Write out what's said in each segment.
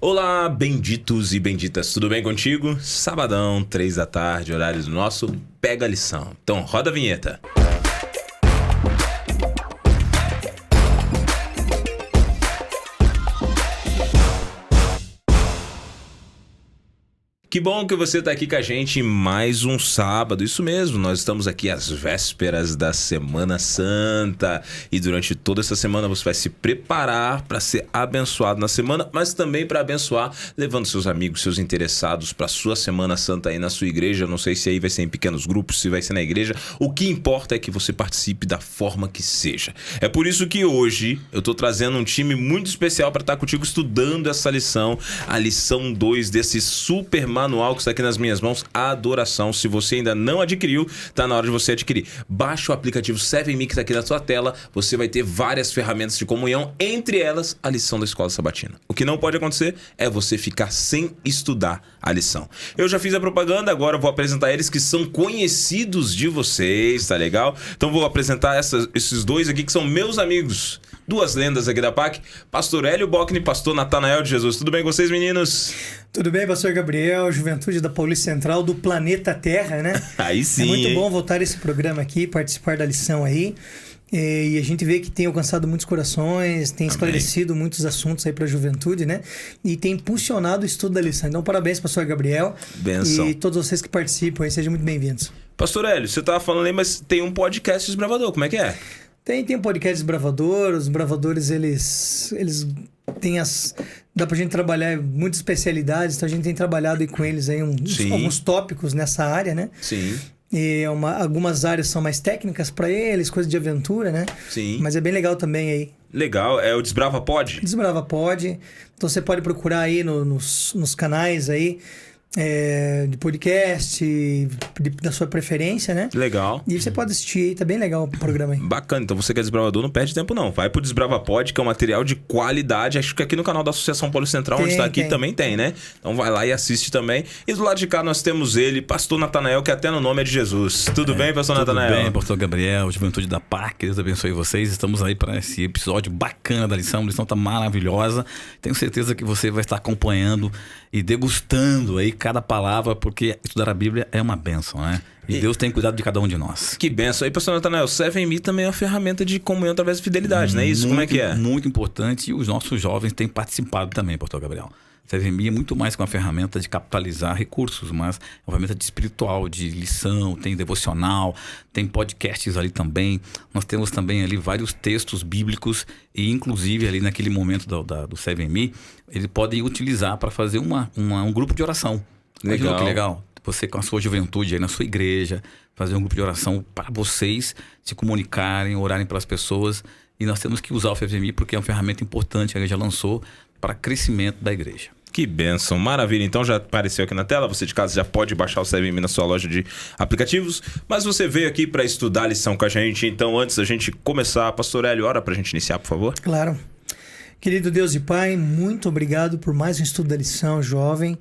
Olá, benditos e benditas, tudo bem contigo? Sabadão, 3 da tarde, horário do nosso Pega a Lição. Então, roda a vinheta. Que bom que você está aqui com a gente em mais um sábado. Isso mesmo, nós estamos aqui às vésperas da Semana Santa. E durante toda essa semana você vai se preparar para ser abençoado na semana, mas também para abençoar, levando seus amigos, seus interessados para a sua Semana Santa aí na sua igreja. Não sei se aí vai ser em pequenos grupos, se vai ser na igreja. O que importa é que você participe da forma que seja. É por isso que hoje eu estou trazendo um time muito especial para estar contigo estudando essa lição, a lição 2 desse super manual que está aqui nas minhas mãos, Adoração. Se você ainda não adquiriu, tá na hora de você adquirir. Baixa o aplicativo 7Me que está aqui na sua tela. Você vai ter várias ferramentas de comunhão, entre elas a lição da Escola Sabatina. O que não pode acontecer é você ficar sem estudar a lição. Eu já fiz a propaganda, agora eu vou apresentar eles que são conhecidos de vocês, tá legal? Então vou apresentar esses dois aqui que são meus amigos. Duas lendas aqui da PAC, Pastor Hélio Bockni e Pastor Natanael de Jesus. Tudo bem com vocês, meninos? Tudo bem, Pastor Gabriel, Juventude da Paulista Central do Planeta Terra, né? Aí sim. É muito bom voltar a esse programa aqui, participar da lição aí. E a gente vê que tem alcançado muitos corações, tem esclarecido muitos assuntos aí para a juventude, né? E tem impulsionado o estudo da lição. Então, parabéns, Pastor Gabriel. Benção. E todos vocês que participam aí, sejam muito bem-vindos. Pastor Hélio, você estava falando aí, mas tem um podcast Desbravador, como é que é? Tem um podcast Desbravador, os Bravadores, eles têm dá pra gente trabalhar muitas especialidades, então a gente tem trabalhado aí com eles aí alguns tópicos nessa área, né? Sim. E algumas áreas são mais técnicas para eles, coisas de aventura, né? Sim. Mas é bem legal também aí. Legal, é o Desbrava Pod? Desbrava Pod. Então você pode procurar aí nos canais aí. De podcast, da sua preferência, né? Legal. E você pode assistir aí, tá bem legal o programa aí. Bacana, então você que é desbravador, não perde tempo não. Vai pro Desbrava Pod, que é um material de qualidade. Acho que aqui no canal da Associação Paulista Central, onde está aqui, também tem, né? Então vai lá e assiste também. E do lado de cá nós temos ele, Pastor Natanael, que até no nome é de Jesus. Tudo bem, Pastor Natanael? Tudo bem, Pastor Gabriel, Juventude da PAC, que Deus abençoe vocês. Estamos aí para esse episódio bacana da lição. A lição tá maravilhosa. Tenho certeza que você vai estar acompanhando e degustando aí cada palavra, porque estudar a Bíblia é uma bênção, né? E Deus tem cuidado de cada um de nós. Que bênção. Aí, Pastor Natanael, 7Me também é uma ferramenta de comunhão através de fidelidade, não é isso? Como é que é? Muito importante, e os nossos jovens têm participado também, Pastor Gabriel. 7Me é muito mais que uma ferramenta de capitalizar recursos, mas é uma ferramenta de espiritual, de lição, tem devocional, tem podcasts ali também. Nós temos também ali vários textos bíblicos e inclusive ali naquele momento do 7Me, eles podem utilizar para fazer um grupo de oração. Legal. Imagina que legal. Você com a sua juventude aí na sua igreja, fazer um grupo de oração para vocês se comunicarem, orarem pelas pessoas. E nós temos que usar o 7Me porque é uma ferramenta importante que a igreja lançou para crescimento da igreja. Que bênção, maravilha. Então já apareceu aqui na tela, você de casa já pode baixar o 7Me na sua loja de aplicativos, mas você veio aqui para estudar a lição com a gente. Então antes da gente começar, Pastor Hélio, ora para a gente iniciar, por favor. Claro. Querido Deus e Pai, muito obrigado por mais um estudo da lição, jovem.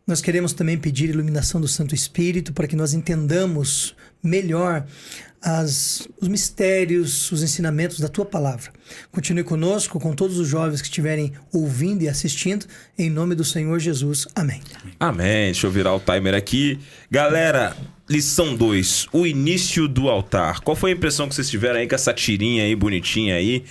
Nós queremos também pedir iluminação do Santo Espírito para que nós entendamos melhor os mistérios, os ensinamentos da Tua Palavra. Continue conosco, com todos os jovens que estiverem ouvindo e assistindo, em nome do Senhor Jesus. Amém. Amém. Deixa eu virar o timer aqui. Galera, lição 2, o início do altar. Qual foi a impressão que vocês tiveram aí com essa tirinha aí, bonitinha aí?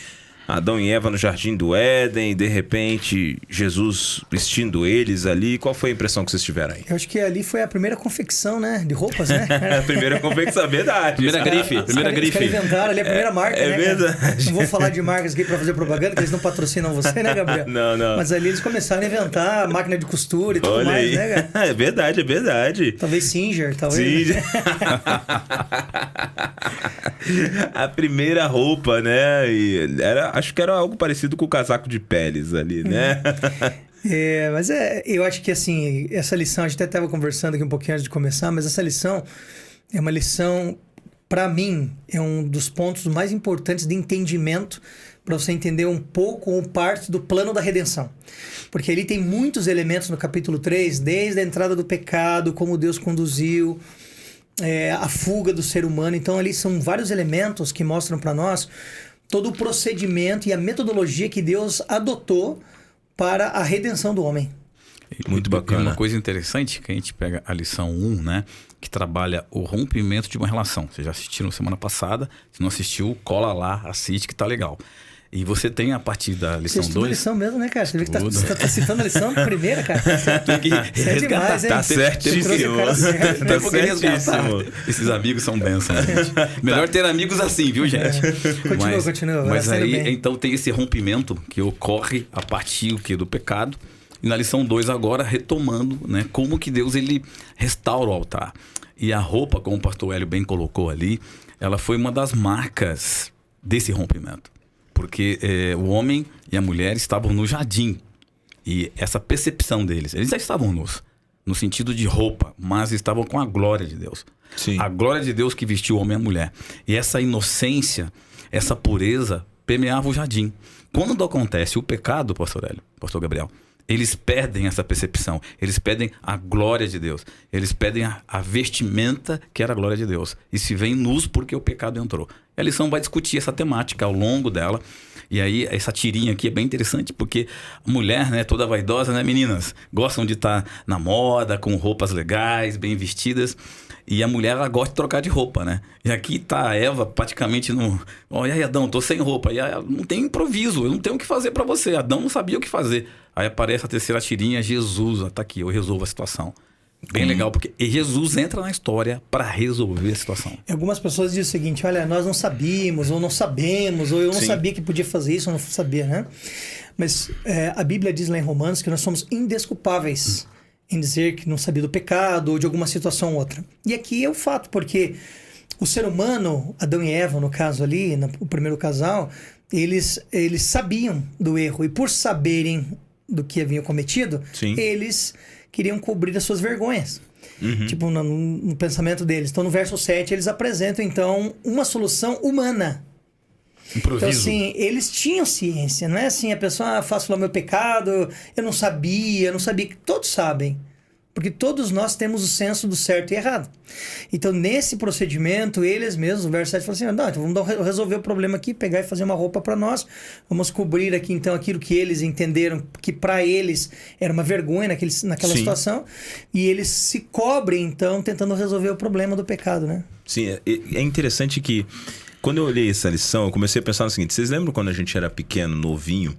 Adão e Eva no Jardim do Éden, de repente Jesus vestindo eles ali. Qual foi a impressão que vocês tiveram aí? Eu acho que ali foi a primeira confecção, né? De roupas, né? A primeira confecção, verdade. Primeira grife. Os caras inventaram ali a primeira marca, né? Verdade. Não vou falar de marcas aqui pra fazer propaganda, que eles não patrocinam você, né, Gabriel? Não. Mas ali eles começaram a inventar máquina de costura e tudo Olha mais, aí. né, cara? É verdade. Talvez Singer, talvez. Singer. A primeira roupa, né? E acho que era algo parecido com o casaco de peles ali, né? Mas eu acho que assim, essa lição, a gente até estava conversando aqui um pouquinho antes de começar, mas essa lição é uma lição, para mim, é um dos pontos mais importantes de entendimento para você entender um pouco ou parte do plano da redenção. Porque ali tem muitos elementos no capítulo 3, desde a entrada do pecado, como Deus conduziu, a fuga do ser humano. Então ali são vários elementos que mostram para nós todo o procedimento e a metodologia que Deus adotou para a redenção do homem. Muito bacana. E uma coisa interessante que a gente pega a lição 1, né? Que trabalha o rompimento de uma relação. Vocês já assistiram semana passada. Se não assistiu, cola lá, assiste que tá legal. E você tem a partir da lição 2... Você lição mesmo, né, cara? Você vê que tá citando a lição primeira, cara. Tem que resgatar. Demais, hein? Tá certíssimo. Tá certíssimo. Esses amigos são bênçãos, gente. Melhor ter amigos assim, viu, gente? Continua. Mas aí, então, tem esse rompimento que ocorre a partir do pecado. E na lição 2 agora, retomando, né, como que Deus ele restaura o altar. E a roupa, como o pastor Hélio bem colocou ali, ela foi uma das marcas desse rompimento. Porque o homem e a mulher estavam no jardim. E essa percepção deles, eles já estavam nus, no sentido de roupa, mas estavam com a glória de Deus. Sim. A glória de Deus que vestiu o homem e a mulher. E essa inocência, essa pureza, permeava o jardim. Quando acontece o pecado, pastor Hélio, pastor Gabriel, eles perdem essa percepção, eles perdem a glória de Deus, eles perdem a vestimenta que era a glória de Deus e se veem nus porque o pecado entrou. E a lição vai discutir essa temática ao longo dela. E aí, essa tirinha aqui é bem interessante porque a mulher, né, toda vaidosa, né, meninas? Gostam de estar na moda, com roupas legais, bem vestidas. E a mulher, ela gosta de trocar de roupa, né? E aqui tá a Eva praticamente no... Olha aí, Adão, tô sem roupa. E ela, não tem improviso, eu não tenho o que fazer pra você. Adão não sabia o que fazer. Aí aparece a terceira tirinha, Jesus, tá aqui, eu resolvo a situação. Bem legal, porque Jesus entra na história para resolver a situação. Algumas pessoas dizem o seguinte, olha, nós não sabíamos, ou não sabemos, ou eu não sabia que podia fazer isso, ou não sabia, né? Mas a Bíblia diz lá em Romanos que nós somos indesculpáveis em dizer que não sabia do pecado ou de alguma situação ou outra. E aqui é o fato, porque o ser humano, Adão e Eva, no caso ali, o primeiro casal, eles sabiam do erro. E por saberem do que haviam cometido, eles queriam cobrir as suas vergonhas. Tipo, no pensamento deles. Então, no verso 7, eles apresentam, então, uma solução humana. Improviso. Então, assim, eles tinham ciência. Não é assim, a pessoa, faço lá o meu pecado, eu não sabia. Todos sabem. Porque todos nós temos o senso do certo e errado. Então, nesse procedimento, eles mesmos, o verso 7 fala assim, não, então vamos resolver o problema aqui, pegar e fazer uma roupa para nós, vamos cobrir aqui, então, aquilo que eles entenderam que para eles era uma vergonha naquela situação, e eles se cobrem, então, tentando resolver o problema do pecado, né? Sim, é interessante que, quando eu olhei essa lição, eu comecei a pensar no seguinte, vocês lembram quando a gente era pequeno, novinho,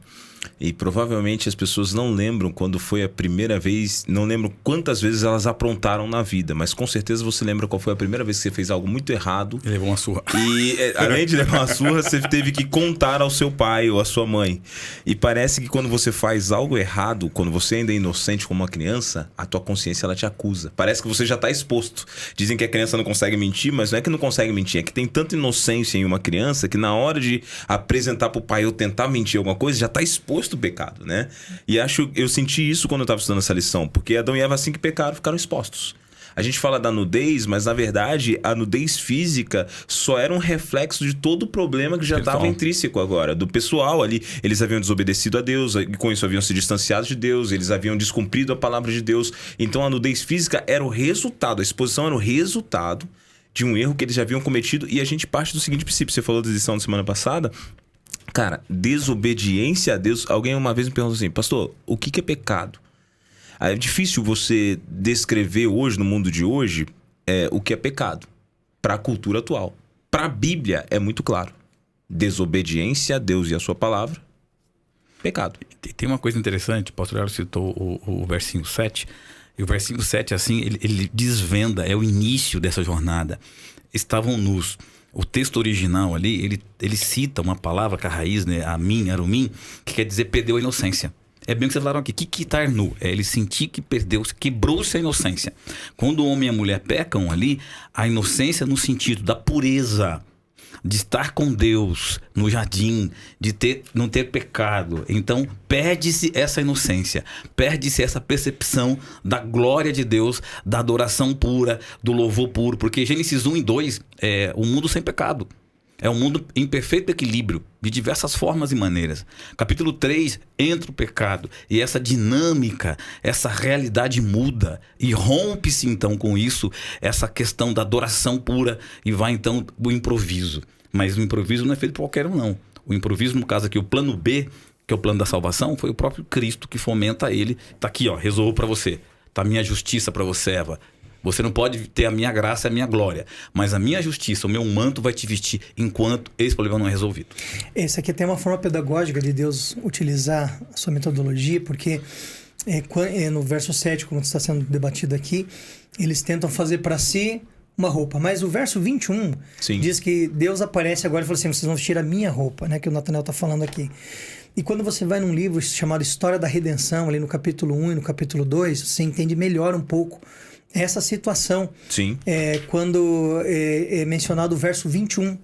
e provavelmente as pessoas não lembram quando foi a primeira vez, não lembram quantas vezes elas aprontaram na vida, mas com certeza você lembra qual foi a primeira vez que você fez algo muito errado. E levou uma surra. E além de levar uma surra, você teve que contar ao seu pai ou à sua mãe. E parece que quando você faz algo errado, quando você ainda é inocente como uma criança, a tua consciência ela te acusa. Parece que você já está exposto. Dizem que a criança não consegue mentir, mas não é que não consegue mentir, é que tem tanta inocência em uma criança que na hora de apresentar para o pai ou tentar mentir alguma coisa, já está exposto o pecado, né? E eu senti isso quando eu estava estudando essa lição, porque Adão e Eva, assim que pecaram, ficaram expostos. A gente fala da nudez, mas na verdade a nudez física só era um reflexo de todo o problema que já estava intrínseco agora, do pessoal ali. Eles haviam desobedecido a Deus, e com isso haviam se distanciado de Deus, eles haviam descumprido a palavra de Deus. Então a nudez física era o resultado, a exposição era o resultado de um erro que eles já haviam cometido. E a gente parte do seguinte princípio, você falou da lição da semana passada. Cara, desobediência a Deus. Alguém uma vez me perguntou assim, pastor, o que é pecado? É difícil você descrever hoje, no mundo de hoje, o que é pecado para a cultura atual. Para a Bíblia é muito claro. Desobediência a Deus e a sua palavra, pecado. Tem uma coisa interessante, o pastor Hélio citou o versinho 7. E o versinho 7, assim, ele desvenda, é o início dessa jornada. Estavam nus. O texto original ali, ele cita uma palavra com a raiz, né, arumim, que quer dizer perdeu a inocência. É bem o que vocês falaram aqui. O que estar nu? É ele sentir que perdeu-se, quebrou-se a inocência. Quando o homem e a mulher pecam ali, a inocência no sentido da pureza, de estar com Deus no jardim, de não ter pecado. Então, perde-se essa inocência, perde-se essa percepção da glória de Deus, da adoração pura, do louvor puro. Porque Gênesis 1 e 2 é um mundo sem pecado. É um mundo em perfeito equilíbrio, de diversas formas e maneiras. Capítulo 3, entra o pecado. E essa dinâmica, essa realidade muda. E rompe-se então com isso, essa questão da adoração pura. E vai então o improviso. Mas o improviso não é feito por qualquer um, não. O improviso, no caso aqui, o plano B, que é o plano da salvação, foi o próprio Cristo que fomenta ele. Tá aqui, ó, resolvo para você. Tá a minha justiça para você, Eva. Você não pode ter a minha graça e a minha glória, mas a minha justiça, o meu manto vai te vestir enquanto esse problema não é resolvido. Esse aqui tem uma forma pedagógica de Deus utilizar a sua metodologia, porque no verso 7, como está sendo debatido aqui, eles tentam fazer para si uma roupa. Mas o verso 21 diz que Deus aparece agora e fala assim, vocês vão vestir a minha roupa, né? Que o Nathanael está falando aqui. E quando você vai num livro chamado História da Redenção, ali no capítulo 1 e no capítulo 2, você entende melhor um pouco essa situação. Sim. Quando é mencionado o verso 21.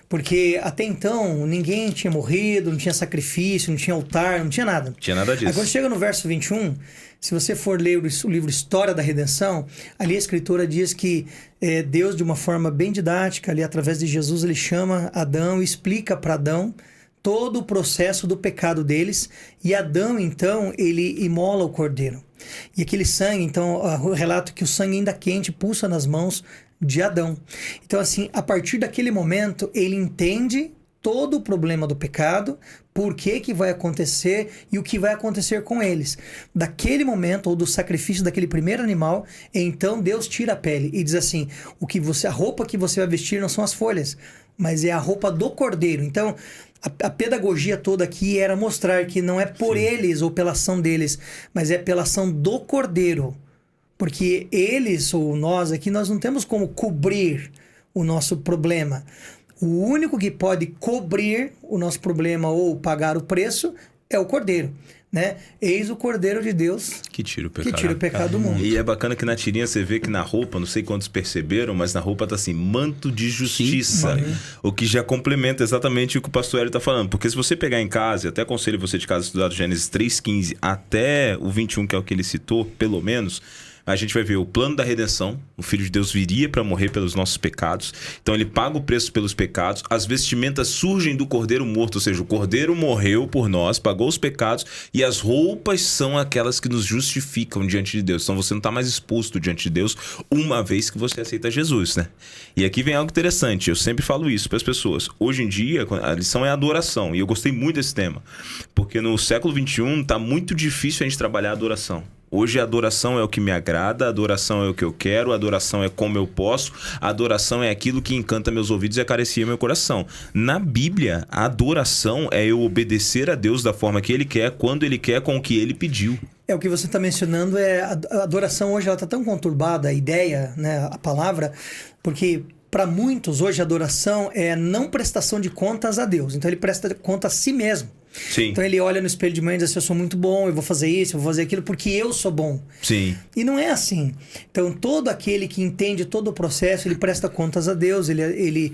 Porque até então ninguém tinha morrido, não tinha sacrifício, não tinha altar, não tinha nada. Não tinha nada disso. Aí quando chega no verso 21, se você for ler o livro História da Redenção, ali a escritora diz que Deus, de uma forma bem didática, ali através de Jesus, ele chama Adão e explica para Adão todo o processo do pecado deles. E Adão, então, ele imola o cordeiro. E aquele sangue, então, o relato que o sangue ainda quente pulsa nas mãos de Adão. Então, assim, a partir daquele momento, ele entende todo o problema do pecado, por que vai acontecer e o que vai acontecer com eles. Daquele momento, ou do sacrifício daquele primeiro animal, então Deus tira a pele e diz assim, a roupa que você vai vestir não são as folhas, mas é a roupa do cordeiro. Então, a pedagogia toda aqui era mostrar que não é por eles ou pela ação deles, mas é pela ação do cordeiro. Porque eles ou nós aqui, nós não temos como cobrir o nosso problema. O único que pode cobrir o nosso problema ou pagar o preço é o cordeiro. Né? Eis o Cordeiro de Deus que tira o pecado do mundo. E é bacana que na tirinha você vê que na roupa, não sei quantos perceberam, mas na roupa tá assim, manto de justiça. Sim. O que já complementa exatamente o que o pastor Hélio tá falando. Porque se você pegar em casa, e até aconselho você de casa estudar do Gênesis 3:15 até o 21, que é o que ele citou, pelo menos, a gente vai ver o plano da redenção. O Filho de Deus viria para morrer pelos nossos pecados. Então ele paga o preço pelos pecados. As vestimentas surgem do Cordeiro morto. Ou seja, o Cordeiro morreu por nós, pagou os pecados. E as roupas são aquelas que nos justificam diante de Deus. Então você não está mais exposto diante de Deus uma vez que você aceita Jesus, né? E aqui vem algo interessante. Eu sempre falo isso para as pessoas. Hoje em dia, a lição é a adoração. E eu gostei muito desse tema. Porque no século XXI está muito difícil a gente trabalhar a adoração. Hoje a adoração é o que me agrada, a adoração é o que eu quero, a adoração é como eu posso, a adoração é aquilo que encanta meus ouvidos e acaricia meu coração. Na Bíblia, a adoração é eu obedecer a Deus da forma que Ele quer, quando Ele quer, com o que Ele pediu. O que você está mencionando a adoração hoje ela está tão conturbada, a ideia, né, a palavra, porque para muitos hoje a adoração é a não prestação de contas a Deus. Então ele presta conta a si mesmo. Sim. Então ele olha no espelho de manhã e diz assim, eu sou muito bom, eu vou fazer isso, eu vou fazer aquilo porque eu sou bom. Sim. E não é assim. Então todo aquele que entende todo o processo, ele presta contas a Deus, ele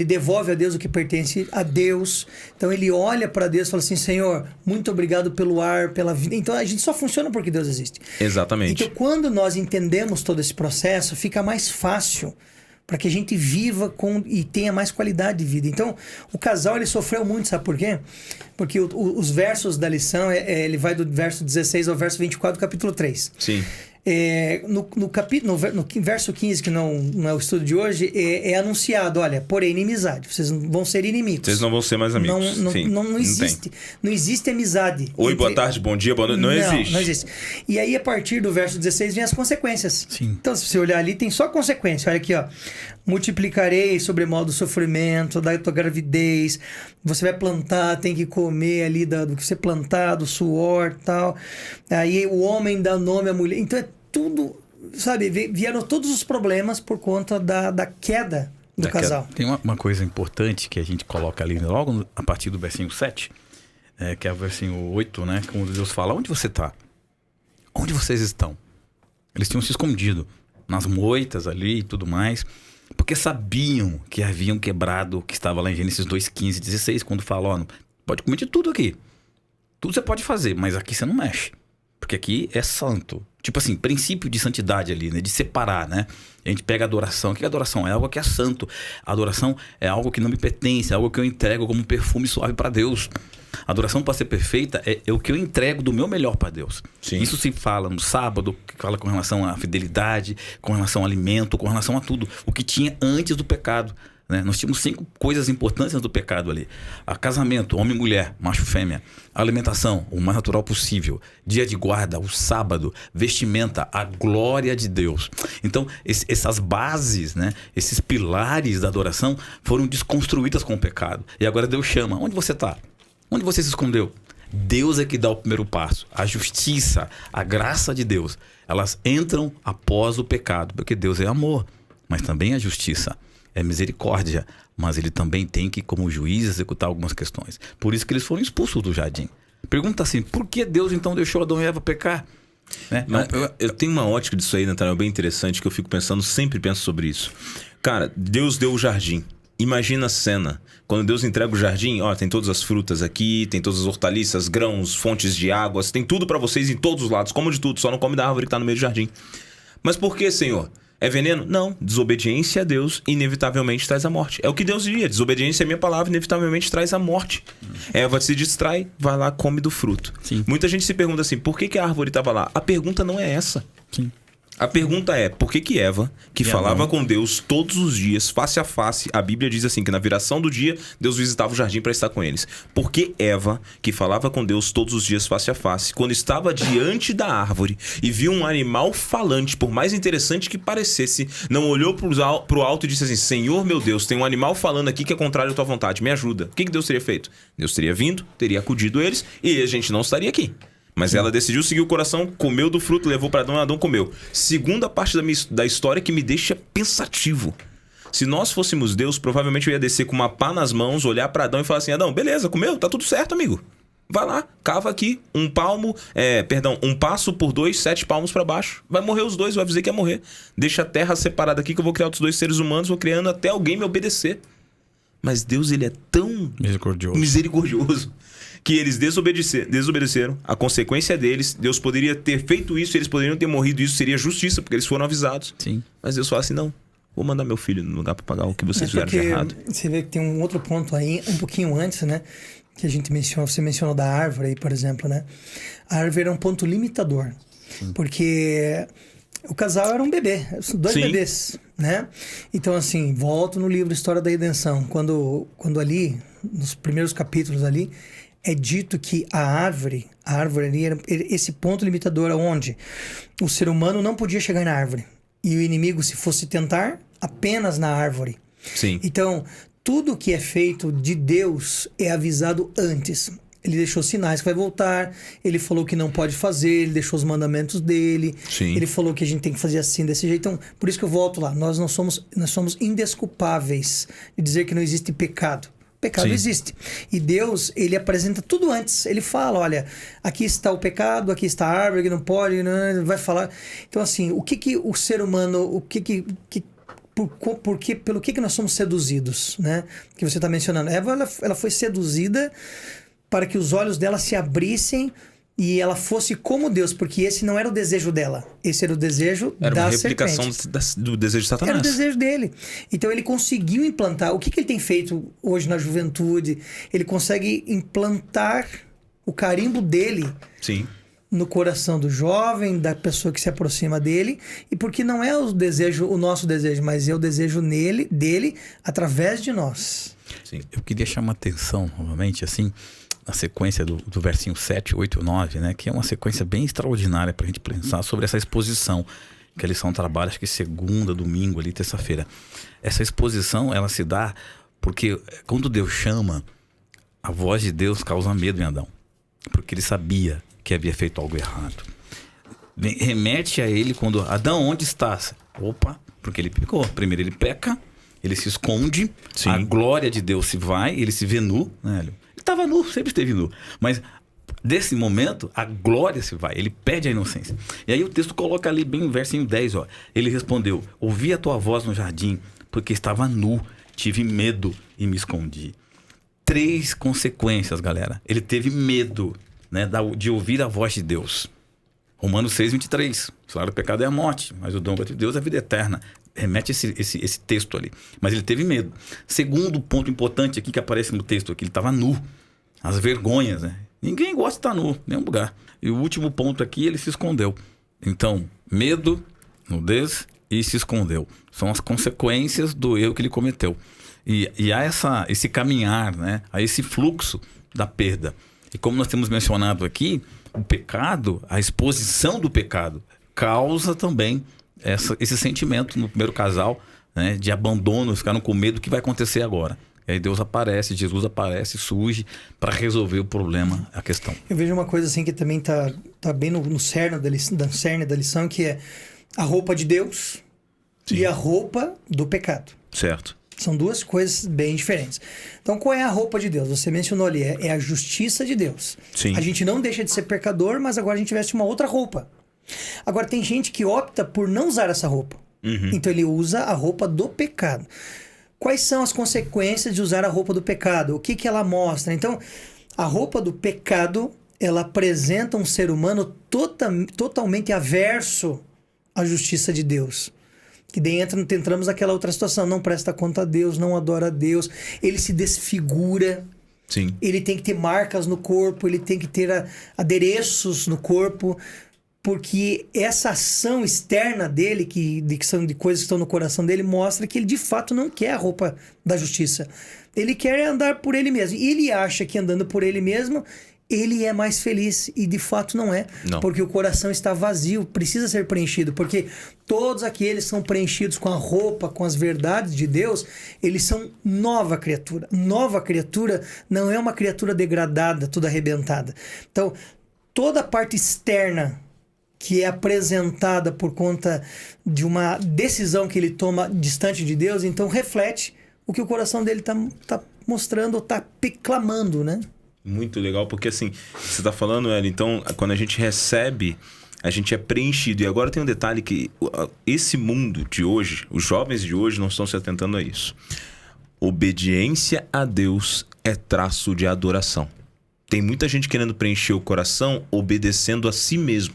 devolve a Deus o que pertence a Deus. Então ele olha para Deus e fala assim, Senhor, muito obrigado pelo ar, pela vida. Então a gente só funciona porque Deus existe. Exatamente. Então quando nós entendemos todo esse processo, fica mais fácil para que a gente viva e tenha mais qualidade de vida. Então, o casal ele sofreu muito, sabe por quê? Porque os versos da lição, ele vai do verso 16 ao verso 24 do capítulo 3. Sim. No verso 15, que não é o estudo de hoje, é anunciado, olha, porém, inimizade, vocês vão ser inimigos. Vocês não vão ser mais amigos. Não existe. Não existe amizade. Oi, boa tarde, bom dia, boa noite. Não existe. Não existe. E aí, a partir do verso 16, vem as consequências. Sim. Então, se você olhar ali, tem só consequência. Olha aqui, ó. Multiplicarei sobremodo o sofrimento da tua gravidez. Você vai plantar, tem que comer ali do que você plantar, do suor e tal. Aí o homem dá nome à mulher. Então é tudo, sabe? Vieram todos os problemas por conta da queda do casal. Tem uma coisa importante que a gente coloca ali logo a partir do versículo 7, que é o versículo 8, né? Quando Deus fala, onde você está? Onde vocês estão? Eles tinham se escondido nas moitas ali e tudo mais, porque sabiam que haviam quebrado o que estava lá em Gênesis 2:15, 16, quando fala, ó, pode comer de tudo aqui. Tudo você pode fazer, mas aqui você não mexe. Porque aqui é santo. Tipo assim, princípio de santidade ali, né? De separar, né? A gente pega a adoração. O que é adoração? É algo que é santo. A adoração é algo que não me pertence, é algo que eu entrego como um perfume suave para Deus. A adoração, para ser perfeita, é o que eu entrego do meu melhor para Deus. Sim. Isso se fala no sábado, que fala com relação à fidelidade, com relação ao alimento, com relação a tudo. O que tinha antes do pecado. né? Nós tínhamos 5 coisas importantes do pecado ali. Casamento, homem e mulher, macho e fêmea. Alimentação, o mais natural possível. Dia de guarda, o sábado. Vestimenta, a glória de Deus. Então, essas bases, né? Esses pilares da adoração foram desconstruídas com o pecado. E agora Deus chama. Onde você está? Onde você se escondeu? Deus é que dá o primeiro passo. A justiça, a graça de Deus, elas entram após o pecado. Porque Deus é amor, mas também é justiça. É misericórdia, mas ele também tem que, como juiz, executar algumas questões. Por isso que eles foram expulsos do jardim. Pergunta assim, por que Deus então deixou Adão e Eva pecar? Né? Eu tenho uma ótica disso aí, Nathanael, bem interessante, que eu fico pensando, sempre penso sobre isso. Cara, Deus deu o jardim. Imagina a cena. Quando Deus entrega o jardim, ó, tem todas as frutas aqui, tem todas as hortaliças, grãos, fontes de águas, tem tudo pra vocês em todos os lados, como de tudo, só não come da árvore que tá no meio do jardim. Mas por que, Senhor? É veneno? Não. Desobediência a Deus inevitavelmente traz a morte. É o que Deus diria. Desobediência à minha palavra inevitavelmente traz a morte. Eva se distrai, vai lá, come do fruto. Sim. Muita gente se pergunta assim, por que a árvore estava lá? A pergunta não é essa. Sim. A pergunta é, por que Eva, que falava com Deus todos os dias, face a face, a Bíblia diz assim, que na viração do dia, Deus visitava o jardim para estar com eles. Por que Eva, que falava com Deus todos os dias face a face, quando estava diante da árvore e viu um animal falante, por mais interessante que parecesse, não olhou para o alto e disse assim, Senhor meu Deus, tem um animal falando aqui que é contrário à tua vontade, me ajuda. O que Deus teria feito? Deus teria vindo, teria acudido eles e a gente não estaria aqui. Mas ela decidiu seguir o coração, comeu do fruto, levou para Adão e Adão comeu. Segunda parte da história que me deixa pensativo. Se nós fôssemos Deus, provavelmente eu ia descer com uma pá nas mãos, olhar para Adão e falar assim, Adão, beleza, comeu, tá tudo certo, amigo. Vai lá, cava aqui, um passo por 2, 7 palmos para baixo. Vai morrer os dois, eu avisei que ia morrer. Deixa a terra separada aqui que eu vou criar outros 2 seres humanos, vou criando até alguém me obedecer. Mas Deus, ele é tão misericordioso que eles desobedeceram. A consequência deles, Deus poderia ter feito isso, eles poderiam ter morrido, isso seria justiça, porque eles foram avisados. Sim. Mas Deus fala assim, não, vou mandar meu filho no lugar para pagar o que vocês fizeram de errado. Você vê que tem um outro ponto aí, um pouquinho antes, né? Que a gente mencionou, você mencionou da árvore aí, por exemplo, né? A árvore era um ponto limitador. Sim. Porque o casal era um bebê, 2 bebês, né? Então, assim, volto no livro História da Redenção, quando ali, nos primeiros capítulos ali, é dito que a árvore ali era esse ponto limitador onde o ser humano não podia chegar na árvore. E o inimigo, se fosse tentar, apenas na árvore. Sim. Então, tudo que é feito de Deus é avisado antes. Ele deixou sinais que vai voltar, ele falou que não pode fazer, ele deixou os mandamentos dele, Sim. Ele falou que a gente tem que fazer assim, desse jeito. Então, por isso que eu volto lá, nós somos indesculpáveis de dizer que não existe pecado. Pecado Sim. existe. E Deus, ele apresenta tudo antes. Ele fala, olha, aqui está o pecado, aqui está a árvore que não pode, não, vai falar. Então, assim, o que o ser humano, pelo que nós somos seduzidos, né? Que você está mencionando. Eva, ela foi seduzida para que os olhos dela se abrissem e ela fosse como Deus, porque esse não era o desejo dela. Esse era o desejo da serpente. Era uma replicação do desejo de Satanás. Era o desejo dele. Então ele conseguiu implantar. O que ele tem feito hoje na juventude? Ele consegue implantar o carimbo dele. Sim. No coração do jovem, da pessoa que se aproxima dele. E porque não é o nosso desejo, mas é o desejo dele através de nós. Sim. Eu queria chamar atenção, novamente, assim, na sequência do versinho 7, 8, 9, né? Que é uma sequência bem extraordinária para a gente pensar sobre essa exposição. Que eles são trabalhos que segunda, domingo, ali, terça-feira. Essa exposição, ela se dá porque quando Deus chama, a voz de Deus causa medo em Adão. Porque ele sabia que havia feito algo errado. Remete a ele quando... Adão, onde estás? Opa, porque ele pecou. Primeiro ele peca, ele se esconde, Sim. A glória de Deus se vai, ele se vê nu, né? Ele estava nu, sempre esteve nu. Mas desse momento, a glória se vai, ele perde a inocência. E aí o texto coloca ali bem no versinho 10, ó. Ele respondeu, ouvi a tua voz no jardim, porque estava nu, tive medo e me escondi. 3 consequências, galera. Ele teve medo, né, de ouvir a voz de Deus. Romanos 6, 23. O salário do pecado é a morte, mas o dom de Deus é a vida eterna. Remete esse texto ali. Mas ele teve medo. Segundo ponto importante aqui que aparece no texto aqui, ele estava nu. As vergonhas, né? Ninguém gosta de estar nu, em nenhum lugar. E o último ponto aqui, ele se escondeu. Então, medo, nudez e se escondeu. São as consequências do erro que ele cometeu. E há esse caminhar, né? Há esse fluxo da perda. E como nós temos mencionado aqui, o pecado, a exposição do pecado, causa também esse sentimento no primeiro casal, né? De abandono, ficaram com medo do que vai acontecer agora. E aí Deus aparece, Jesus aparece, surge para resolver o problema, a questão. Eu vejo uma coisa assim que também tá bem no cerne da lição, que é a roupa de Deus e a roupa do pecado. Certo. São duas coisas bem diferentes. Então, qual é a roupa de Deus? Você mencionou ali, é a justiça de Deus. Sim. A gente não deixa de ser pecador, mas agora a gente veste uma outra roupa. Agora, tem gente que opta por não usar essa roupa. Então, ele usa a roupa do pecado. Quais são as consequências de usar a roupa do pecado? O que ela mostra? Então, a roupa do pecado, ela apresenta um ser humano totalmente averso à justiça de Deus. Que daí entramos naquela outra situação. Não presta conta a Deus, não adora a Deus. Ele se desfigura. Sim. Ele tem que ter marcas no corpo, ele tem que ter adereços no corpo. Porque essa ação externa dele, que são de coisas que estão no coração dele, mostra que ele de fato não quer a roupa da justiça. Ele quer andar por ele mesmo. E ele acha que andando por ele mesmo, ele é mais feliz. E de fato não é. Não. Porque o coração está vazio, precisa ser preenchido. Porque todos aqueles que são preenchidos com a roupa, com as verdades de Deus, eles são nova criatura. Nova criatura não é uma criatura degradada, toda arrebentada. Então, toda a parte externa que é apresentada por conta de uma decisão que ele toma distante de Deus, então reflete o que o coração dele tá mostrando ou tá clamando, né? Muito legal, porque assim, você está falando, Hélio, então, quando a gente recebe, a gente é preenchido. E agora tem um detalhe que esse mundo de hoje, os jovens de hoje não estão se atentando a isso. Obediência a Deus é traço de adoração. Tem muita gente querendo preencher o coração obedecendo a si mesmo.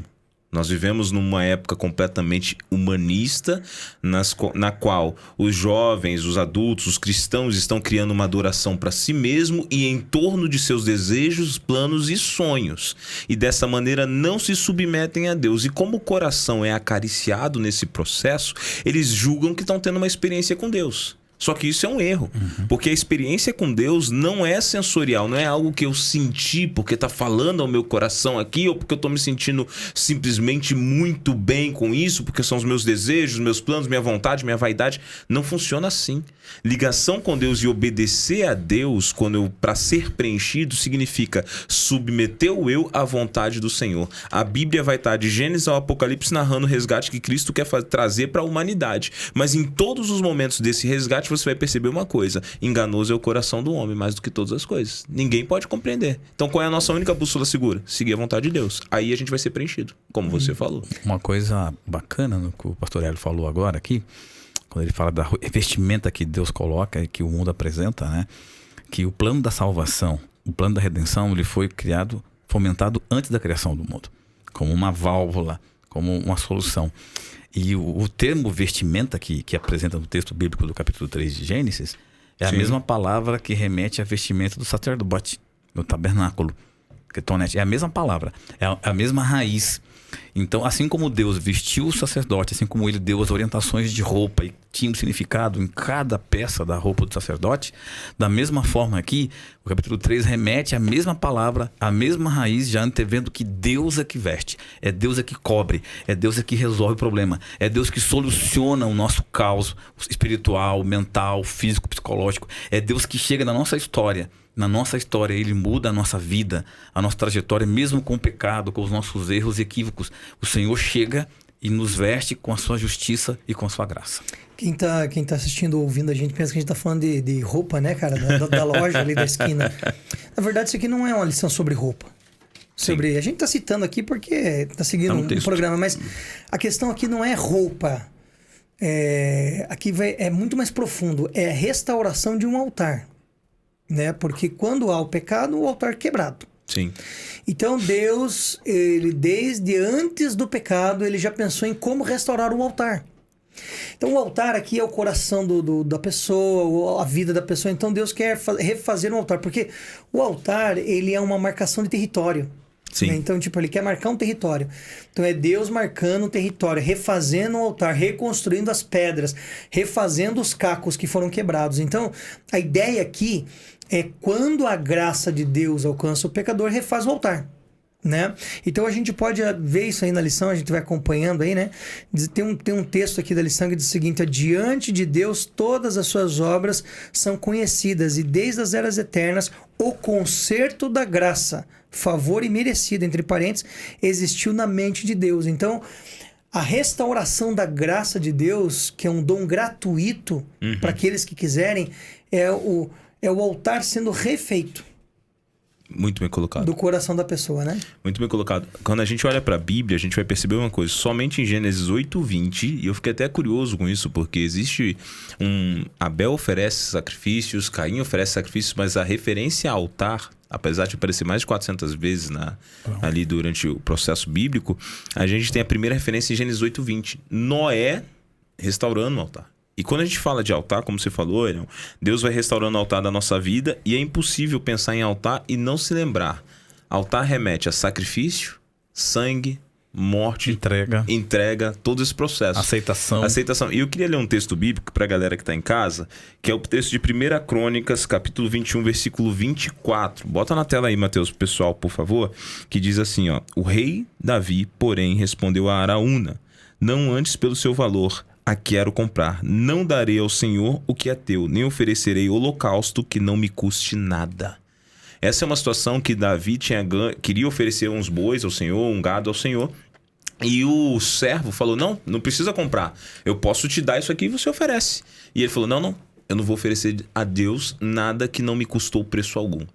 Nós vivemos numa época completamente humanista, na qual os jovens, os adultos, os cristãos estão criando uma adoração para si mesmo e em torno de seus desejos, planos e sonhos. E dessa maneira não se submetem a Deus. E como o coração é acariciado nesse processo, eles julgam que estão tendo uma experiência com Deus. Só que isso é um erro, porque a experiência com Deus não é sensorial, não é algo que eu senti porque está falando ao meu coração aqui, ou porque eu estou me sentindo simplesmente muito bem com isso, porque são os meus desejos, meus planos, minha vontade, minha vaidade. Não funciona assim. Ligação com Deus e obedecer a Deus, para ser preenchido, significa submeter o eu à vontade do Senhor. A Bíblia vai estar de Gênesis ao Apocalipse narrando o resgate que Cristo quer trazer para a humanidade. Mas em todos os momentos desse resgate, você vai perceber uma coisa: enganoso é o coração do homem mais do que todas as coisas. Ninguém pode compreender. Então qual é a nossa única bússola segura? Seguir a vontade de Deus. Aí a gente vai ser preenchido, como você falou. Uma coisa bacana no que o pastor Hélio falou agora aqui, quando ele fala da vestimenta que Deus coloca e que o mundo apresenta, né? Que o plano da salvação, o plano da redenção, ele foi fomentado antes da criação do mundo, como uma válvula, como uma solução. E o termo vestimenta que apresenta no texto bíblico do capítulo 3 de Gênesis é a mesma palavra que remete à vestimenta do sacerdote no tabernáculo. É a mesma palavra, é a mesma raiz. Então, assim como Deus vestiu o sacerdote, assim como ele deu as orientações de roupa e tinha um significado em cada peça da roupa do sacerdote, da mesma forma aqui, o capítulo 3 remete à mesma palavra, à mesma raiz, já antevendo que Deus é que veste, é Deus é que cobre, é Deus é que resolve o problema, é Deus que soluciona o nosso caos espiritual, mental, físico, psicológico, é Deus que chega na nossa história. Na nossa história, ele muda a nossa vida, a nossa trajetória, mesmo com o pecado, com os nossos erros e equívocos. O Senhor chega e nos veste com a sua justiça e com a sua graça. Quem tá assistindo ou ouvindo a gente pensa que a gente tá falando de roupa, né, cara? Da loja ali da esquina. Na verdade, isso aqui não é uma lição sobre roupa. A gente tá citando aqui porque tá seguindo um programa, mas a questão aqui não é roupa. Aqui é muito mais profundo. É a restauração de um altar. Né? Porque quando há o pecado, o altar é quebrado. Sim. Então Deus, ele desde antes do pecado, ele já pensou em como restaurar o altar. Então o altar aqui é o coração da pessoa, a vida da pessoa. Então Deus quer refazer um altar, porque o altar, ele é uma marcação de território. Sim. Né? Então, tipo, ele quer marcar um território. Então, é Deus marcando um território, refazendo o altar, reconstruindo as pedras, refazendo os cacos que foram quebrados. Então, a ideia aqui é quando a graça de Deus alcança o pecador, refaz o altar. Né? Então a gente pode ver isso aí na lição, a gente vai acompanhando aí, né? Tem um texto aqui da lição que diz o seguinte: diante de Deus todas as suas obras são conhecidas, e desde as eras eternas o concerto da graça, favor e merecido, entre parênteses, existiu na mente de Deus. Então a restauração da graça de Deus, que é um dom gratuito para aqueles que quiserem, é o altar sendo refeito. Muito bem colocado. Do coração da pessoa, né? Muito bem colocado. Quando a gente olha para a Bíblia, a gente vai perceber uma coisa. Somente em Gênesis 8:20, e eu fiquei até curioso com isso, porque existe Abel oferece sacrifícios, Caim oferece sacrifícios, mas a referência ao altar, apesar de aparecer mais de 400 vezes ali durante o processo bíblico, a gente tem a primeira referência em Gênesis 8:20. Noé restaurando o altar. E quando a gente fala de altar, como você falou, Deus vai restaurando o altar da nossa vida, e é impossível pensar em altar e não se lembrar. Altar remete a sacrifício, sangue, morte, entrega, todo esse processo. Aceitação. E eu queria ler um texto bíblico para a galera que está em casa, que é o texto de 1 Crônicas, capítulo 21, versículo 24. Bota na tela aí, Mateus, pessoal, por favor, que diz assim, ó: o rei Davi, porém, respondeu a Araúna: não antes pelo seu valor, a quero comprar. Não darei ao Senhor o que é teu, nem oferecerei holocausto que não me custe nada. Essa é uma situação que Davi queria oferecer uns bois ao Senhor, um gado ao Senhor. E o servo falou: não precisa comprar. Eu posso te dar isso aqui e você oferece. E ele falou: não, eu não vou oferecer a Deus nada que não me custou preço algum.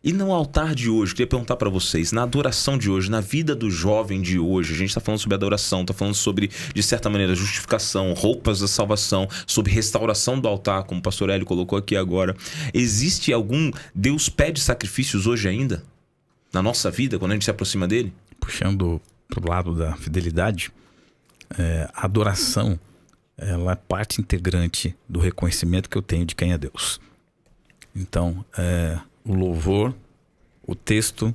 E no altar de hoje, eu queria perguntar para vocês, na adoração de hoje, na vida do jovem de hoje, a gente está falando sobre adoração, está falando sobre, de certa maneira, justificação, roupas da salvação, sobre restauração do altar, como o pastor Hélio colocou aqui agora. Existe Deus pede sacrifícios hoje ainda? Na nossa vida, quando a gente se aproxima dele? Puxando para o lado da fidelidade, a adoração, ela é parte integrante do reconhecimento que eu tenho de quem é Deus. Então, o louvor, o texto,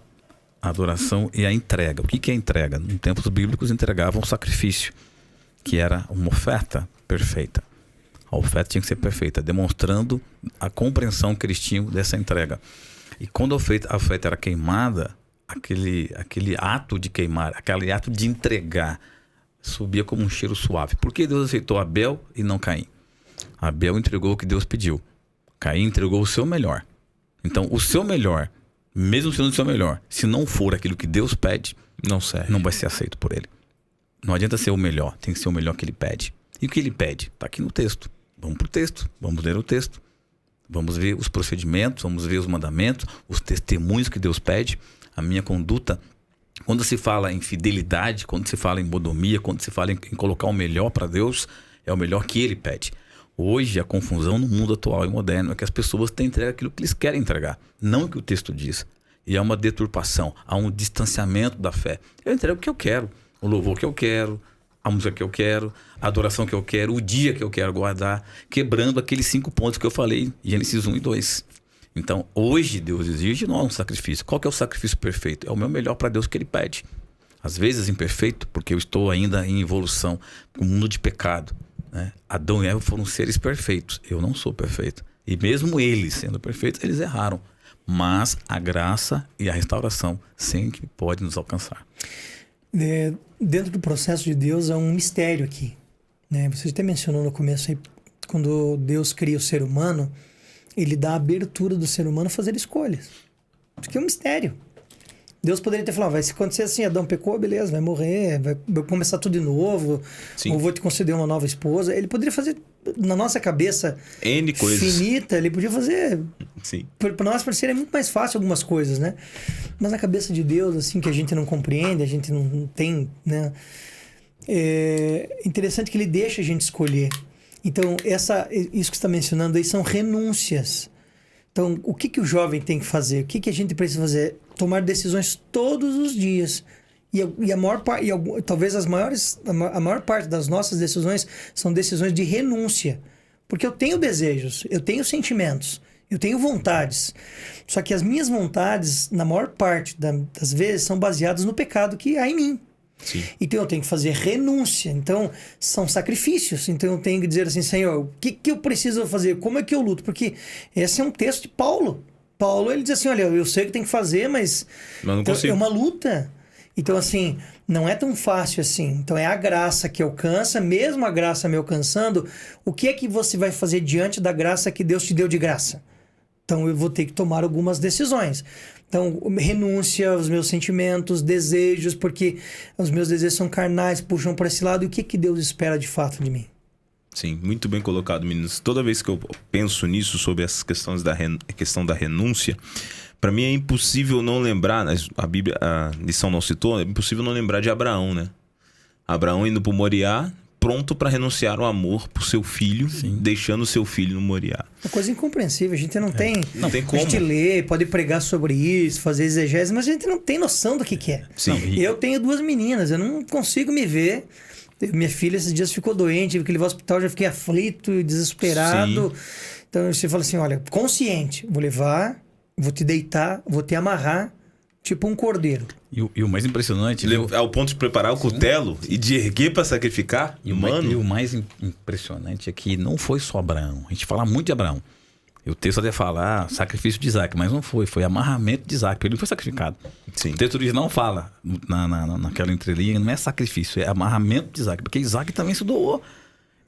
a adoração e a entrega. O que é entrega? Em tempos bíblicos entregavam um sacrifício, que era uma oferta perfeita. A oferta tinha que ser perfeita, demonstrando a compreensão que eles tinham dessa entrega. E quando a oferta era queimada, aquele ato de queimar, aquele ato de entregar, subia como um cheiro suave. Por que Deus aceitou Abel e não Caim? Abel entregou o que Deus pediu. Caim entregou o seu melhor. Então, o seu melhor, mesmo sendo o seu melhor, se não for aquilo que Deus pede, não vai ser aceito por ele. Não adianta ser o melhor, tem que ser o melhor que ele pede. E o que ele pede? Está aqui no texto. Vamos para o texto, vamos ler o texto. Vamos ver os procedimentos, vamos ver os mandamentos, os testemunhos que Deus pede, a minha conduta. Quando se fala em fidelidade, quando se fala em bodomia, quando se fala em colocar o melhor para Deus, é o melhor que ele pede. Hoje, a confusão no mundo atual e moderno é que as pessoas têm entregue aquilo que eles querem entregar, não o que o texto diz. E há uma deturpação, há um distanciamento da fé. Eu entrego o que eu quero, o louvor que eu quero, a música que eu quero, a adoração que eu quero, o dia que eu quero guardar, quebrando aqueles 5 pontos que eu falei, Gênesis 1 e 2. Então, hoje, Deus exige de nós um sacrifício. Qual que é o sacrifício perfeito? É o meu melhor para Deus que Ele pede. Às vezes imperfeito, porque eu estou ainda em evolução, um mundo de pecado. Né? Adão e Eva foram seres perfeitos. Eu não sou perfeito. E mesmo eles sendo perfeitos, eles erraram. Mas a graça e a restauração sempre podem nos alcançar. Dentro do processo de Deus há um mistério aqui. Né? Você até mencionou no começo aí, quando Deus cria o ser humano, Ele dá a abertura do ser humano a fazer escolhas. Isso aqui é um mistério. Deus poderia ter falado: vai se acontecer assim, Adão pecou, beleza, vai morrer, vai começar tudo de novo, ou vou te conceder uma nova esposa. Ele poderia fazer, na nossa cabeça N coisas finita, ele podia fazer. Sim. Para nós pareceria muito mais fácil algumas coisas, né? Mas na cabeça de Deus, assim, que a gente não compreende, a gente não tem, né? É interessante que Ele deixa a gente escolher. Então, isso que você está mencionando aí são renúncias. Então, o que o jovem tem que fazer? O que a gente precisa fazer? Tomar decisões todos os dias. E a maior parte, talvez a maior parte das nossas decisões são decisões de renúncia. Porque eu tenho desejos, eu tenho sentimentos, Eu tenho vontades. Só que as minhas vontades, na maior parte das vezes, são baseadas no pecado que há em mim. Sim. Então eu tenho que fazer renúncia. Então são sacrifícios. Então eu tenho que dizer assim, Senhor, o que eu preciso fazer? Como é que eu luto? Porque esse é um texto de Paulo. Paulo, ele diz assim, olha, eu sei que tem que fazer, mas não consigo. É uma luta. Então assim, não é tão fácil assim. Então é a graça que alcança, mesmo a graça me alcançando, o que é que você vai fazer diante da graça que Deus te deu de graça? Então eu vou ter que tomar algumas decisões. Então, renúncia aos meus sentimentos, desejos, porque os meus desejos são carnais, puxam para esse lado. E o que Deus espera de fato de mim? Sim, muito bem colocado, meninos. Toda vez que eu penso nisso, sobre as questões da questão da renúncia, para mim é impossível não lembrar, a lição não citou, é impossível não lembrar de Abraão, né? Abraão indo para o Moriá, pronto para renunciar ao amor por seu filho, deixando seu filho no Moriá. Uma coisa incompreensível, a gente não tem... Não tem como. A gente lê, pode pregar sobre isso, fazer exegese, mas a gente não tem noção do que é. Sim. Eu tenho 2 meninas, eu não consigo me ver. Minha filha esses dias ficou doente, tive que levar ao hospital, já fiquei aflito e desesperado. Sim. Então você fala assim, olha, consciente, vou levar, vou te deitar, vou te amarrar, tipo um cordeiro. E o mais impressionante... Ao ponto de preparar o cutelo e de erguer para sacrificar? E o mais impressionante é que não foi só Abraão. A gente fala muito de Abraão. O texto até fala sacrifício de Isaac, mas não foi. Foi amarramento de Isaac, porque ele não foi sacrificado. Sim. O texto original fala, naquela entrelinha, não é sacrifício, é amarramento de Isaac, porque Isaac também se doou.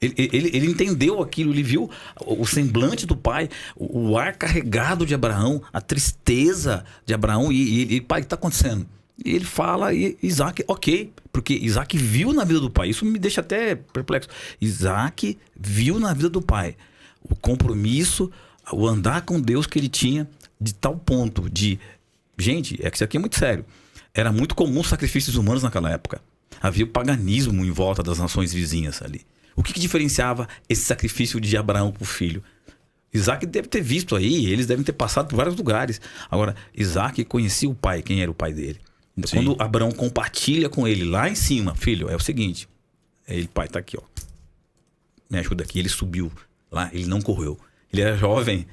Ele entendeu aquilo, ele viu o semblante do pai, o ar carregado de Abraão, a tristeza de Abraão, e pai, o que está acontecendo? E ele fala, e Isaac, ok, porque Isaac viu na vida do pai, isso me deixa até perplexo. Isaac viu na vida do pai o compromisso, o andar com Deus que ele tinha, de tal ponto de... Gente, isso aqui é muito sério. Era muito comum sacrifícios humanos naquela época. Havia o paganismo em volta das nações vizinhas ali. O que diferenciava esse sacrifício de Abraão para o filho? Isaac deve ter visto aí, eles devem ter passado por vários lugares. Agora, Isaac conhecia o pai, quem era o pai dele. Sim. Quando Abraão compartilha com ele lá em cima, filho, é o seguinte, ele, pai, tá aqui, ó, me ajuda aqui. Ele subiu lá, ele não correu. Ele era jovem,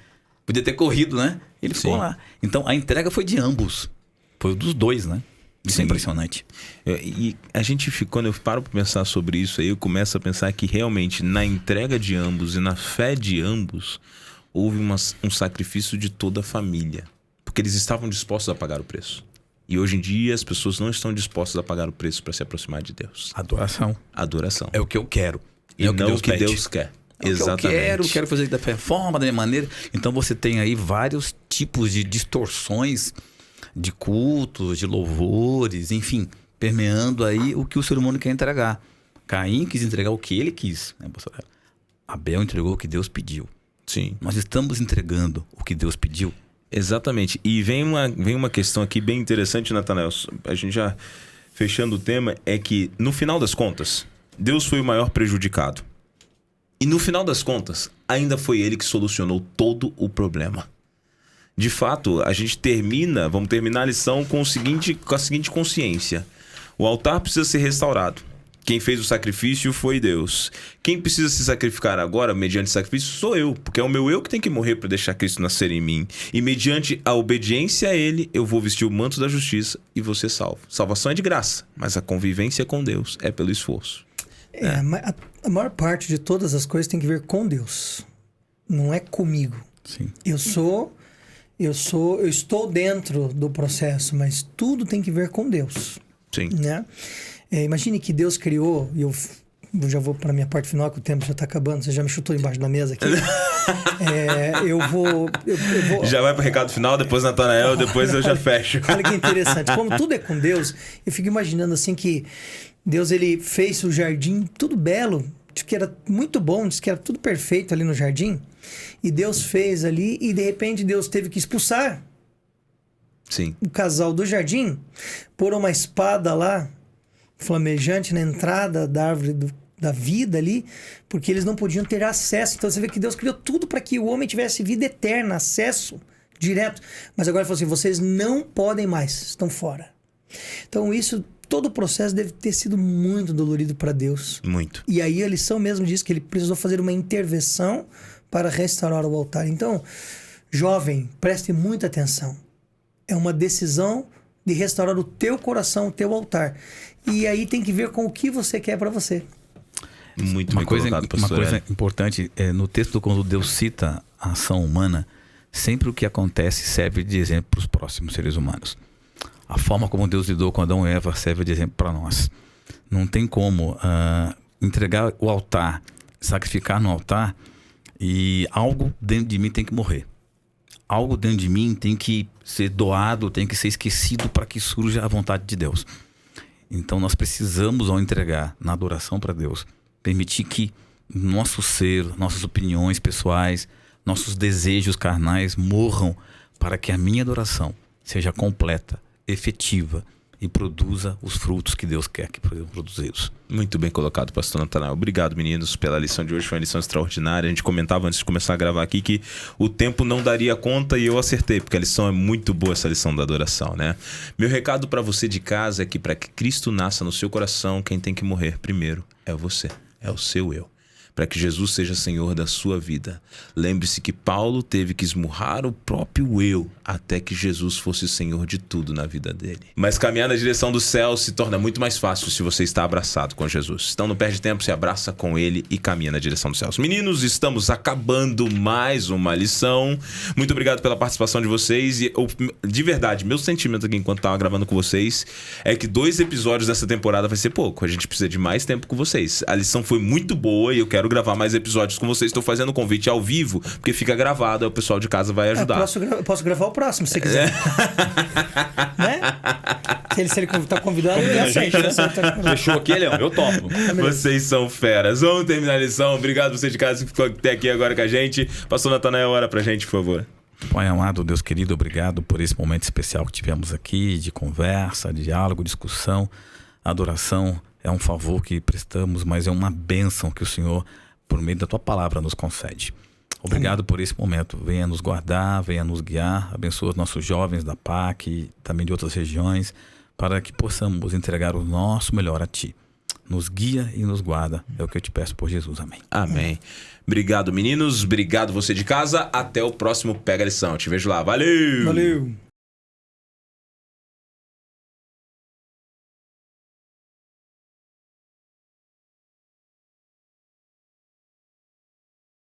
podia ter corrido, né? Ele ficou lá. Então, a entrega foi de ambos. Foi dos dois, né? Isso é impressionante. E a gente, quando eu paro para pensar sobre isso aí, eu começo a pensar que realmente na entrega de ambos e na fé de ambos, houve um sacrifício de toda a família. Porque eles estavam dispostos a pagar o preço. E hoje em dia as pessoas não estão dispostas a pagar o preço para se aproximar de Deus. Adoração. Adoração. É o que eu quero. E não o que Deus quer. Exatamente. Eu quero fazer da forma, da minha maneira. Então você tem aí vários tipos de distorções de cultos, de louvores, enfim, permeando aí o que o ser humano quer entregar. Caim quis entregar o que ele quis, né, pastor? Abel entregou o que Deus pediu. Sim. Nós estamos entregando o que Deus pediu. Exatamente. E vem uma questão aqui bem interessante, Natanael. A gente já fechando o tema, é que no final das contas, Deus foi o maior prejudicado. E no final das contas, ainda foi ele que solucionou todo o problema. De fato, a gente vamos terminar a lição com a seguinte consciência. O altar precisa ser restaurado. Quem fez o sacrifício foi Deus. Quem precisa se sacrificar agora, mediante sacrifício, sou eu. Porque é o meu eu que tem que morrer para deixar Cristo nascer em mim. E mediante a obediência a Ele, eu vou vestir o manto da justiça e vou ser salvo. Salvação é de graça, mas a convivência com Deus é pelo esforço. A maior parte de todas as coisas tem que ver com Deus. Não é comigo. Sim. Eu estou dentro do processo, mas tudo tem que ver com Deus. Sim. Né? Imagine que Deus criou, e eu já vou para a minha parte final, que o tempo já está acabando, você já me chutou embaixo da mesa aqui. Eu vou... Já vai para o recado final, depois Natanael, depois eu já fecho. Olha que interessante. Como tudo é com Deus, eu fico imaginando assim que Deus ele fez o jardim tudo belo, disse que era muito bom, disse que era tudo perfeito ali no jardim. E Deus fez ali e de repente Deus teve que expulsar Sim. o casal do jardim, pôr uma espada lá, flamejante na entrada da árvore da vida ali, porque eles não podiam ter acesso. Então você vê que Deus criou tudo para que o homem tivesse vida eterna, acesso direto. Mas agora ele falou assim, vocês não podem mais, estão fora. Então todo o processo deve ter sido muito dolorido para Deus. Muito. E aí a lição mesmo diz que ele precisou fazer uma intervenção para restaurar o altar. Então, Jovem, preste muita atenção. É uma decisão de restaurar o teu coração, o teu altar. E aí tem que ver com o que você quer para você. Muito bem colocado, pastor. Uma coisa importante, no texto, quando Deus cita a ação humana, sempre o que acontece serve de exemplo para os próximos seres humanos. A forma como Deus lidou com Adão e Eva serve de exemplo para nós. Não tem como entregar o altar, sacrificar no altar, e algo dentro de mim tem que morrer. Algo dentro de mim tem que ser doado, tem que ser esquecido para que surja a vontade de Deus. Então nós precisamos, ao entregar na adoração para Deus, permitir que nosso ser, nossas opiniões pessoais, nossos desejos carnais morram para que a minha adoração seja completa, efetiva e produza os frutos que Deus quer que produzidos. Muito bem colocado, pastor Natanael. Obrigado, meninos, pela lição de hoje. Foi uma lição extraordinária. A gente comentava antes de começar a gravar aqui que o tempo não daria conta e eu acertei, porque a lição é muito boa, essa lição da adoração, né? Meu recado para você de casa é que para que Cristo nasça no seu coração, quem tem que morrer primeiro é você, é o seu eu. Para que Jesus seja Senhor da sua vida. Lembre-se que Paulo teve que esmurrar o próprio eu até que Jesus fosse Senhor de tudo na vida dele. Mas caminhar na direção do céu se torna muito mais fácil se você está abraçado com Jesus. Então não perde tempo, se abraça com ele e caminha na direção dos céus. Meninos, estamos acabando mais uma lição. Muito obrigado pela participação de vocês. E de verdade, meu sentimento aqui enquanto estava gravando com vocês é que 2 episódios dessa temporada vai ser pouco. A gente precisa de mais tempo com vocês. A lição foi muito boa e eu quero gravar mais episódios com vocês. Estou fazendo o convite ao vivo, porque fica gravado, aí o pessoal de casa vai ajudar. Posso gravar o próximo, se você quiser. Né? Se ele tá convidado, ele aceita. Fechou aqui, Leão? Eu topo. Vocês são feras. Vamos terminar a lição. Obrigado você de casa que ficou até aqui agora com a gente. Pastor Natanael, ora pra gente, por favor. Pai amado, Deus querido, obrigado por esse momento especial que tivemos aqui, de conversa, de diálogo, discussão. Adoração é um favor que prestamos, mas é uma bênção que o Senhor, por meio da Tua palavra, nos concede. Obrigado por esse momento. Venha nos guardar, venha nos guiar. Abençoa os nossos jovens da PAC e também de outras regiões, para que possamos entregar o nosso melhor a Ti. Nos guia e nos guarda. É o que eu te peço por Jesus. Amém. Amém. Obrigado, meninos. Obrigado você de casa. Até o próximo Pega a Lição. Te vejo lá. Valeu! Valeu!